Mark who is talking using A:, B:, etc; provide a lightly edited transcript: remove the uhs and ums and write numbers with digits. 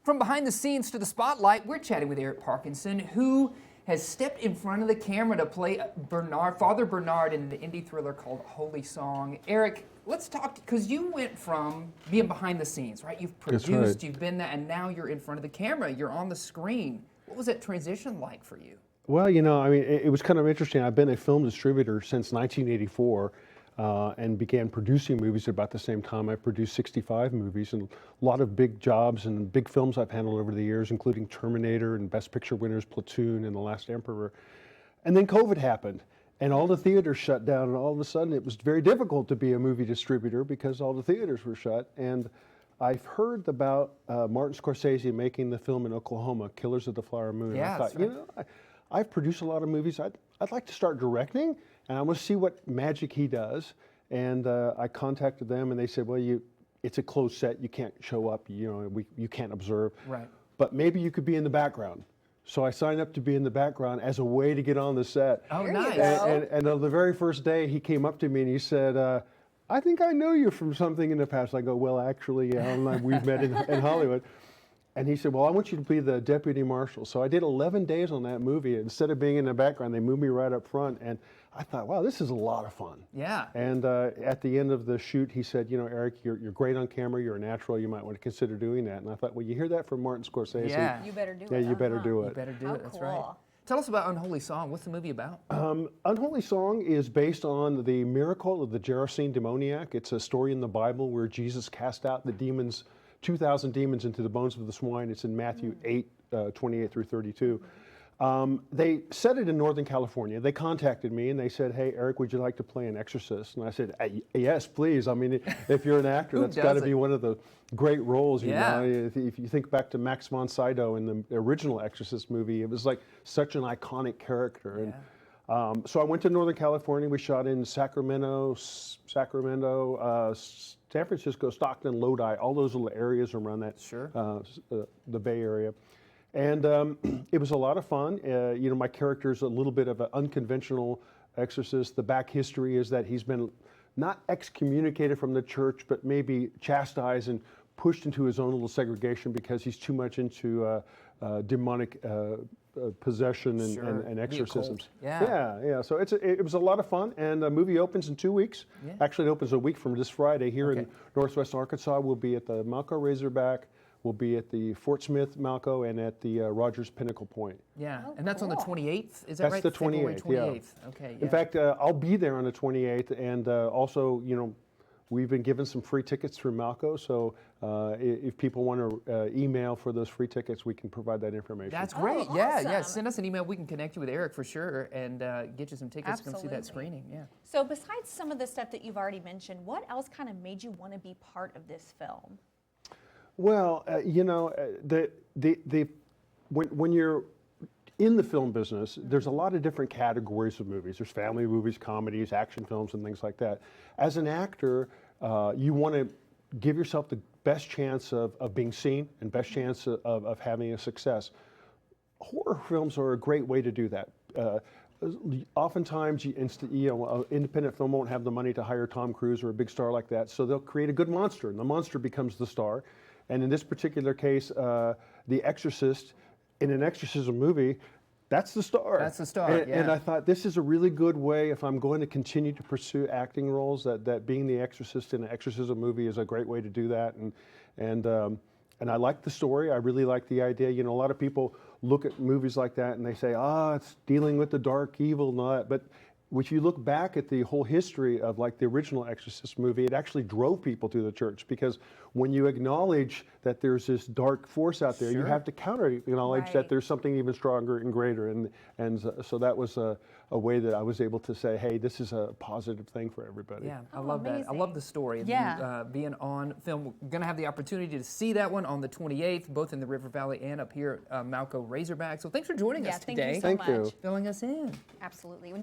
A: From behind the scenes to the spotlight, we're chatting with Eric Parkinson, who has stepped in front of the camera to play Father Bernard in an indie thriller called Unholy. Eric, let's talk, because you went from being behind the scenes, right? You've produced,
B: right.
A: You've been that, and now you're in front of the camera, you're on the screen. What was that transition like for you?
B: Well, I mean, it was kind of interesting. I've been a film distributor since 1984 and began producing movies at about the same time. I produced 65 movies and a lot of big jobs and big films I've handled over the years, including Terminator and Best Picture winners Platoon and The Last Emperor. And then COVID happened and all the theaters shut down, and all of a sudden it was very difficult to be a movie distributor because all the theaters were shut. And I've heard about Martin Scorsese making the film in Oklahoma, Killers of the Flower Moon.
A: Yeah,
B: I thought,
A: that's right.
B: I've produced a lot of movies. I'd like to start directing, and I want to see what magic he does. And I contacted them, and they said, well, it's a closed set. You can't show up. You can't observe.
A: Right.
B: But maybe you could be in the background. So I signed up to be in the background as a way to get on the set.
A: Oh,
C: There
A: nice.
C: you go.
B: And on the very first day, he came up to me and he said, I think I know you from something in the past. I go, well, actually, we've met in Hollywood. And he said, well, I want you to be the deputy marshal. So I did 11 days on that movie. Instead of being in the background, they moved me right up front. And I thought, wow, this is a lot of fun.
A: Yeah.
B: And at the end of the shoot, he said, Eric, you're great on camera. You're a natural. You might want to consider doing that. And I thought, well, you hear that from Martin Scorsese?
A: Yeah.
C: You better do it.
B: Yeah, you better do
A: You
B: it.
A: better do
C: How
A: it, that's right.
C: cool.
A: Tell us about Unholy Song. What's the movie about?
B: Unholy Song is based on the miracle of the Gerasene demoniac. It's a story in the Bible where Jesus cast out the demons, 2,000 demons into the bones of the swine. It's in Matthew 8, 28 through 32. They set it in Northern California. They contacted me and they said, hey, Eric, would you like to play an exorcist? And I said, yes, please. I mean, if you're an actor, that's got to be one of the great roles. You
A: Yeah.
B: know? If you think back to Max von Sydow in the original Exorcist movie, it was like such an iconic character. And so I went to Northern California. We shot in Sacramento, San Francisco, Stockton, Lodi, all those little areas around that,
A: Sure.
B: the Bay Area. And it was a lot of fun. My character's a little bit of an unconventional exorcist. The back history is that he's been not excommunicated from the church, but maybe chastised and pushed into his own little segregation because he's too much into demonic possession and,
A: Sure.
B: and
A: The
B: exorcisms.
A: occult.
B: Yeah. So it was a lot of fun, and the movie opens in 2 weeks.
A: Yeah.
B: Actually, it opens a week from this Friday here
A: Okay.
B: in Northwest Arkansas. We'll be at the Malco Razorback. We'll be at the Fort Smith Malco and at the Rogers Pinnacle Point.
A: Yeah,
C: Oh,
A: and that's on the
C: cool.
A: 28th, is that
B: That's
A: right?
B: the
A: February
B: 28th, yeah.
A: 28th. Okay, yeah.
B: In fact, I'll be there on the 28th, and also, we've been given some free tickets through Malco, so if people want to email for those free tickets, we can provide that information.
A: That's
C: Oh,
A: great. Yeah.
C: awesome.
A: Send us an email. We can connect you with Eric for sure and get you some tickets to come see that
C: Absolutely.
A: screening. Yeah.
C: So besides some of the stuff that you've already mentioned, what else kind of made you want to be part of this film?
B: Well, when you're in the film business, there's a lot of different categories of movies. There's family movies, comedies, action films, and things like that. As an actor, you want to give yourself the best chance of being seen and best chance of having a success. Horror films are a great way to do that. Oftentimes, an independent film won't have the money to hire Tom Cruise or a big star like that, so they'll create a good monster, and the monster becomes the star. And in this particular case, The Exorcist, in an exorcism movie, that's the star.
A: That's the star,
B: And
A: yeah.
B: I thought this is a really good way, if I'm going to continue to pursue acting roles, that being the exorcist in an exorcism movie is a great way to do that. And I like the story. I really like the idea. A lot of people look at movies like that and they say, it's dealing with the dark evil and all that. But if you look back at the whole history of like the original Exorcist movie, it actually drove people to the church, because when you acknowledge that there's this dark force out there, you
A: Sure.
B: have to acknowledge
C: Right.
B: that there's something even stronger and greater. And so that was a way that I was able to say, hey, this is a positive thing for everybody.
A: Yeah, I
C: Oh,
A: love that. I
C: amazing.
A: love the story of
C: Yeah.
A: you being on film. We're going to have the opportunity to see that one on the 28th, both in the River Valley and up here at Malco Razorback. So thanks for joining us
C: Thank
A: today.
C: you so
B: Thank
C: much.
B: you.
A: Filling us in.
C: Absolutely.